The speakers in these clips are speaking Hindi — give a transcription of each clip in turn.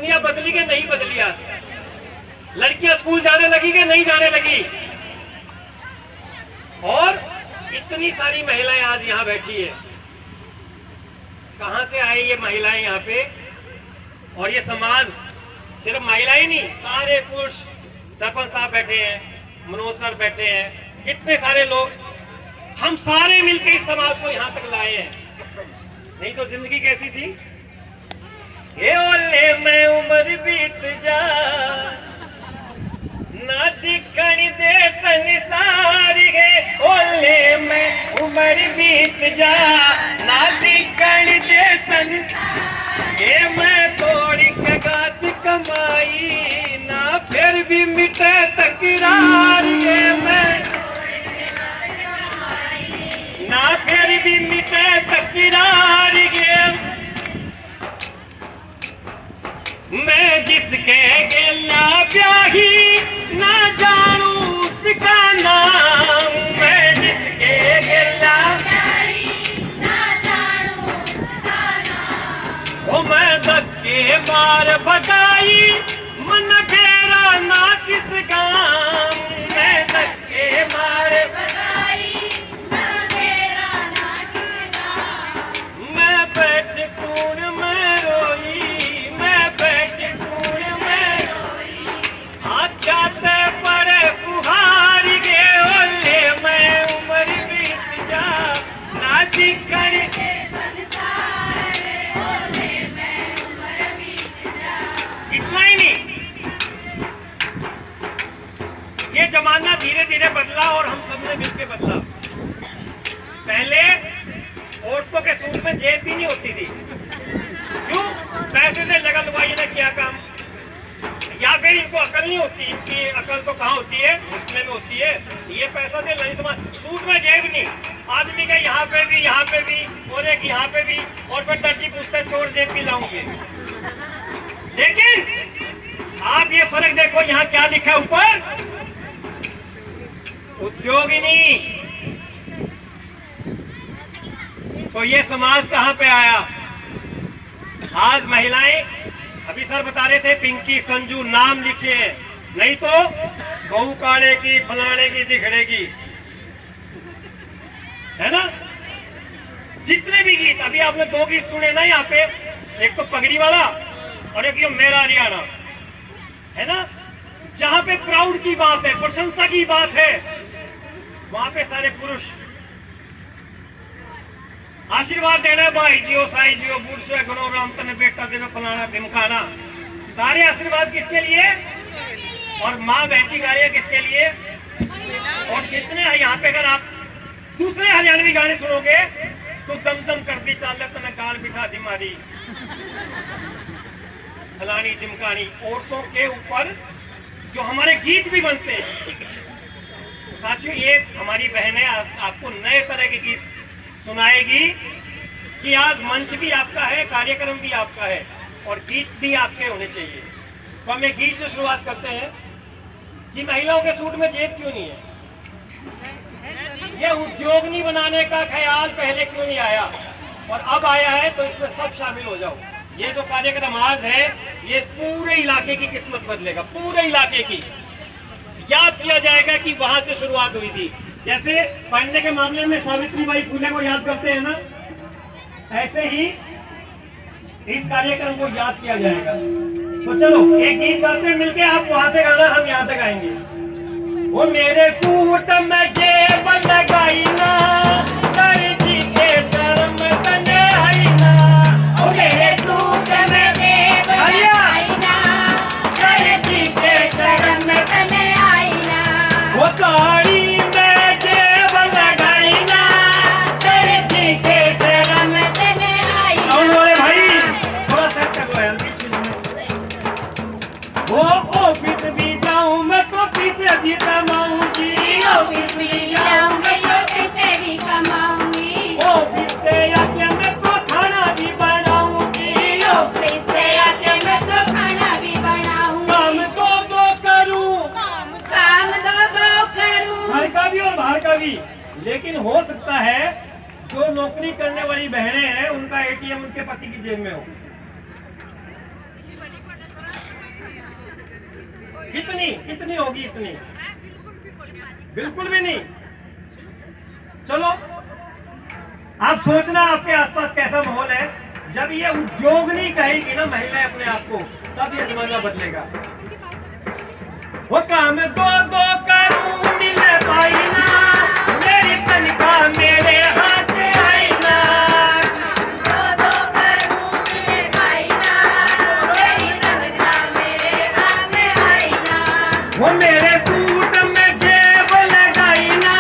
दुनिया बदली कि नहीं बदली? आज लड़कियां स्कूल जाने लगी कि नहीं जाने लगी? और इतनी सारी महिलाएं आज यहाँ बैठी है, कहां से आई ये महिलाएं यहाँ पे? और ये समाज सिर्फ महिलाएं नहीं, सारे पुरुष, सरपंच साहब बैठे हैं, मनोज सर बैठे हैं, कितने सारे लोग, हम सारे मिलकर इस समाज को यहाँ तक लाए हैं। नहीं तो जिंदगी कैसी थी? ये ओले में उम्र बीत जा, ना दिखण दे संसार है। ओले में उम्र बीत जा, ना दिखण दे संसार। ये मैं थोड़ी कगात कमाई, ना फिर भी मिटे तकरार। ये मैं ना फिर भी मिटे तकरार। ये मैं जिसके गेला ब्याही, ना जानू उसका नाम। मैं जिसके गेला ब्याही, ना जानू उसका नाम। ओ मैं धक्के मार भगाई, मन फेरा ना किस काम। मैं धक्के मार भगाई, मन फेरा ना किस काम। मैं बैठ कूड़ में रोई, मैं बैठ कूड़ में रोई। आजाते पड़े फुहार गे, ओले मैं उम्र बीत जा, ना दिखण दे संसार। ओले मैं उम्र बीत जा। इतना ही नहीं, ये जमाना धीरे धीरे बदला और हम सबने मिलकर बदला। पहले औरतों के सूट में जेब भी नहीं होती थी। क्यों? पैसे से लगा लुगाई ने क्या काम, या फिर इनको अकल नहीं होती। इनकी अकल तो कहाँ होती है? घुटने में होती है। ये पैसा दे नहीं समझ, सूट में जेब नहीं। आदमी का यहाँ पे भी, यहाँ पे भी, और एक यहाँ पे भी, और फिर दर्जी पूछते चोर जेब भी लाऊंगे। लेकिन आप ये फर्क देखो, यहाँ क्या लिखा है ऊपर? उद्योगिनी। तो ये समाज कहाँ पे आया? आज महिलाएं, अभी सर बता रहे थे, पिंकी, संजू नाम लिखे हैं, नहीं तो बहू काले की, फलाने की, दिखड़े की, है ना? जितने भी गीत, अभी आपने 2 गीत सुने ना यहाँ पे, एक तो पगड़ी वाला और एक ये मेरा हरियाणा, है ना? जहां पे प्राउड की बात है, प्रशंसा की बात है, वहां पे सारे पुरुष आशीर्वाद देना है, भाई जियो, साई जियो, बूढ़ से गणो, राम तने बेटा देवे, फलाना ढिमकाना। सारे आशीर्वाद किसके लिए? और माँ बैठी गाड़ी किसके लिए? और जितने यहाँ पे अगर आप दूसरे हरियाणवी गाने सुनोगे तो दम दम कर दी चाल तने गाल बिठा दी मारी, फलानी ढिमकानी। औरतों के ऊपर जो हमारे गीत भी बनते हैं, साथियों, ये हमारी बहनें आपको नए तरह के गीत सुनाएगी कि आज मंच भी आपका है, कार्यक्रम भी आपका है, और गीत भी आपके होने चाहिए। तो हम एक गीत से शुरुआत करते हैं कि महिलाओं के सूट में जेब क्यों नहीं है? ये उद्योगिनी बनाने का ख्याल पहले क्यों नहीं आया और अब आया है? तो इसमें सब शामिल हो जाओ। ये जो कार्यक्रम आज है, ये पूरे इलाके की किस्मत बदलेगा, पूरे इलाके की। याद किया जाएगा कि वहां से शुरुआत हुई थी। जैसे पढ़ने के मामले में सावित्रीबाई फुले को याद करते हैं ना, ऐसे ही इस कार्यक्रम को याद किया जाएगा। तो चलो एक गीत गाते हैं मिलके, आप वहां से गाना, हम यहाँ से गाएंगे। वो मेरे सूट में जेब लगाई ना, दर्जी के शर्म तने आई ना। वो मेरे सूट में जेब लगाई ना, दर्जी के शर्म तने आई ना। वो गाड़ी में जेब लगाई ना, दर्जी के शर्म तने आई ना। और भाई थोड़ा सेट कर लो यार बीच में। वो ऑफिस भी जाऊं मैं तो पैसे भी कमाऊंगी, ऑफिस भी जाऊं मैं तो पैसे भी कमाऊंगी। ऑफिस से आके मैं तो खाना भी बनाऊंगी, ऑफिस से आके मैं तो खाना भी बनाऊंगी। काम दो करूं, काम दो करूं, घर का भी और बाहर का भी। लेकिन हो सकता है जो नौकरी करने वाली बहनें हैं उनका एटीएम उनके पति की जेब में हो, कितनी कितनी होगी? इतनी बिल्कुल भी नहीं। चलो आप सोचना आपके आसपास कैसा माहौल है। जब ये उद्योग नहीं कहेगी ना महिलाएं अपने आप को, तब ये जमाना बदलेगा। वो काम दो दो करूं मिल पाई ना, मेरी तनख्वाह मेरे हाथ आई ना। दो दो करूं मिल पाई ना, मेरी तनख्वाह मेरे हाथ आई ना। वो मेरे सूट में जेब लगाई ना,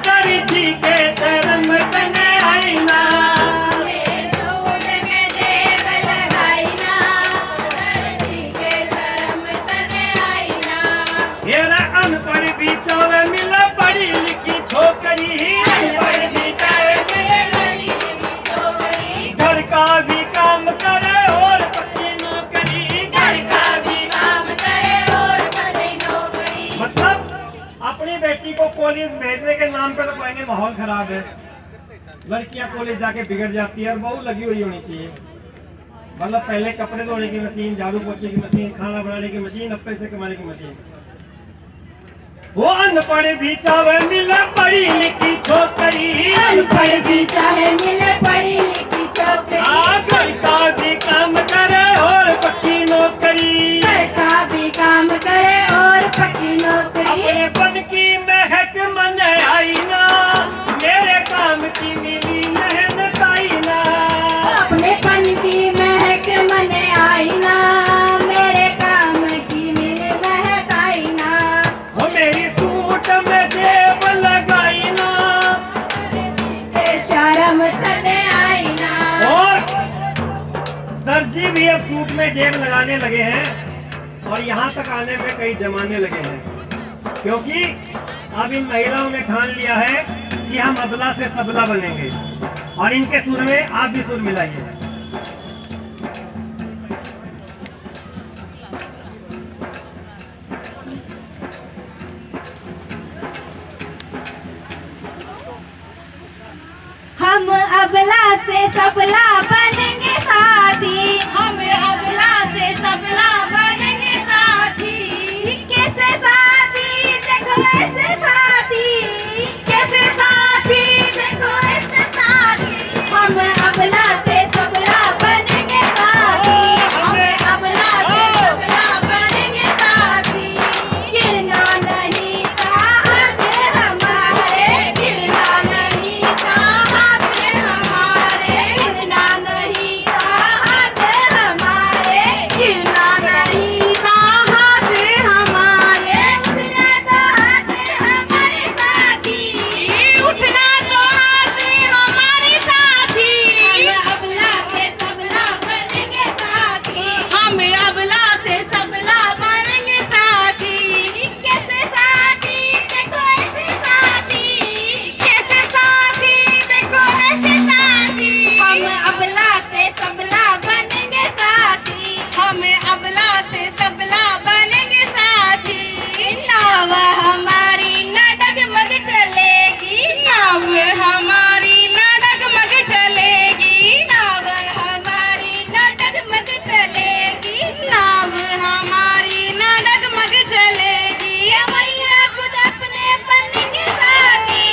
करी जी के शर्म तने आई ना। मेरे सूट में जेब लगाई ना, दर्जी के शर्म तने आई ना। मेरा अनपढ़ बिचावे मिला पढ़ी लिखी छोकरी, अनपढ़ बिचावे मेरे लड़ी की छोकरी, घर का भी काम करे और पक्की नौकरी, घर का भी काम करे और बड़ी नौकरी। मतलब अपनी बेटी को कॉलेज भेजने के नाम पे तो कहेंगे माहौल खराब है, लड़कियां कॉलेज जाके बिगड़ जाती है और बहू लगी हुई होनी चाहिए। मतलब पहले कपड़े धोने की मशीन, झाड़ू पोछे की मशीन, खाना बनाने की मशीन, अब पैसे कमाने की मशीन। वो अनपढ़ भी चाहे मिले पढ़ी लिखी छोकरी, अनपढ़ भी चाहे मिले पढ़ी लिखी छोकरी, घर का भी काम करे और पक्की नौकरी, घर का भी काम करे और पक्की नौकरी। अपने पन की महक मन आई ना, मेरे काम की मिली मेहनत आई ना। अपने पन की महक मन आई ना, मेरे काम की मिल महक आई ना। वो मेरी सूट में जेब लगाई ना, ते शर्म तने आई ना। और दर्जी भी अब सूट में जेब लगाने लगे हैं और यहाँ तक आने में कई जमाने लगे हैं, क्योंकि अब इन महिलाओं ने ठान लिया है कि हम अबला से सबला बनेंगे। और इनके सुर में आप भी सुर मिलाइए। हम अबला से सबला बनेंगे साथी, हम अबला से सबला बनेंगे साथी। कैसे साथी देखो ऐसे साथी, कैसे साथी देखो ऐसे साथी। हम अबला से सबला बनेंगे साथी, हम अबला से सबला बनेंगे साथी। गिरना नहीं हाथ हमारे, गिरना नहीं हाथ हमारे, गिरना नहीं हाथ हमारे, गिरना नहीं हाथ हमारे। उठना तो हाथ हमारे साथी, उठना तो हाथ हमारे साथी। हम अबला से सबला बनेंगे साथी, कैसे साथी देखो ऐसे साथी, कैसे साथी देखो ऐसे साथी। हम अबला से सबला बनेंगे साथी, हम अबला से सबला बनेंगे साथी। नाव हमारी न डगमग चलेगी, नाव हमारी न डगमग चलेगी, नाव हमारी न डगमग चलेगी, नाव हमारी न डगमग चलेगी। ये भैया खुद अपने बनेंगे साथी,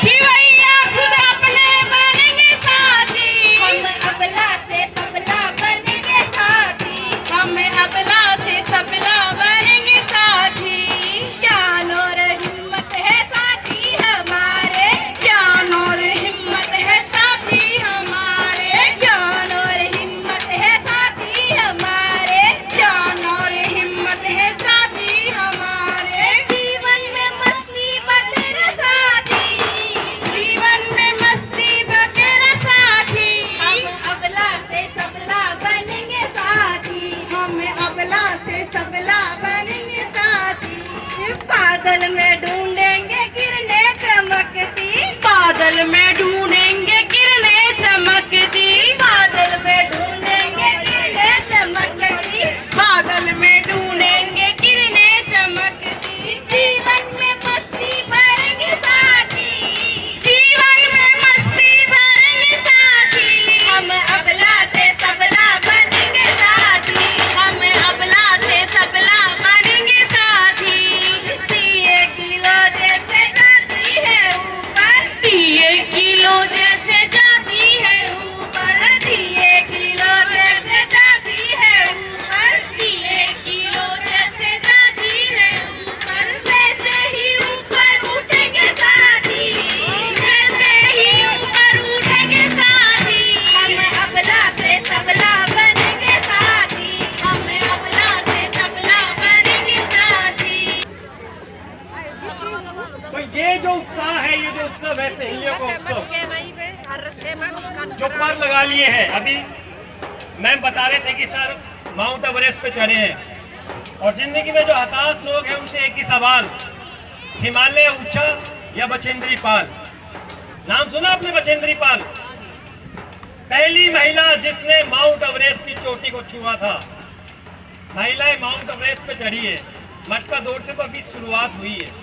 कि भैया खुद अपने बनेंगे साथी। हम अबला से सबला बनेंगे साथी, हम अबला से सबला बनेंगे साथी। ज्ञान और हिम्मत है साथी हमारे, ज्ञान और हिम्मत है साथी हमारे, ज्ञान और हिम्मत है साथी हमारे, ज्ञान और हिम्मत है साथी हमारे। जीवन में मस्ती बतेरा साथी, जीवन में मस्ती बतेरा साथी। हम अबला से सबला बनेंगे साथी, हम अबला से सबला बनेंगे साथी। बादल में ढूंढेंगे किरणें चमकती, बादल में ढूंढेंगे किरणें चमकती, बादल में ढूंढेंगे किरणें चमकती, बादल में ढूंढेंगे किरणें चमकती। जीवन में मस्ती भरेंगे साथी, जीवन में मस्ती भरेंगे साथी। हम अबला से सबला बनेंगे साथी, हम अबला से सबला बनेंगे बता रहे थे कि सर माउंट एवरेस्ट पे चढ़े हैं और जिंदगी में जो हताश लोग हैं उनसे एक ही सवाल, हिमालय ऊंचा या बछेंद्री पाल? नाम सुना आपने बछेंद्री पाल? पहली महिला जिसने माउंट एवरेस्ट की चोटी को छुआ था। महिलाएं माउंट एवरेस्ट पे चढ़ी है। मटका दौड़ से तो अभी शुरुआत हुई है।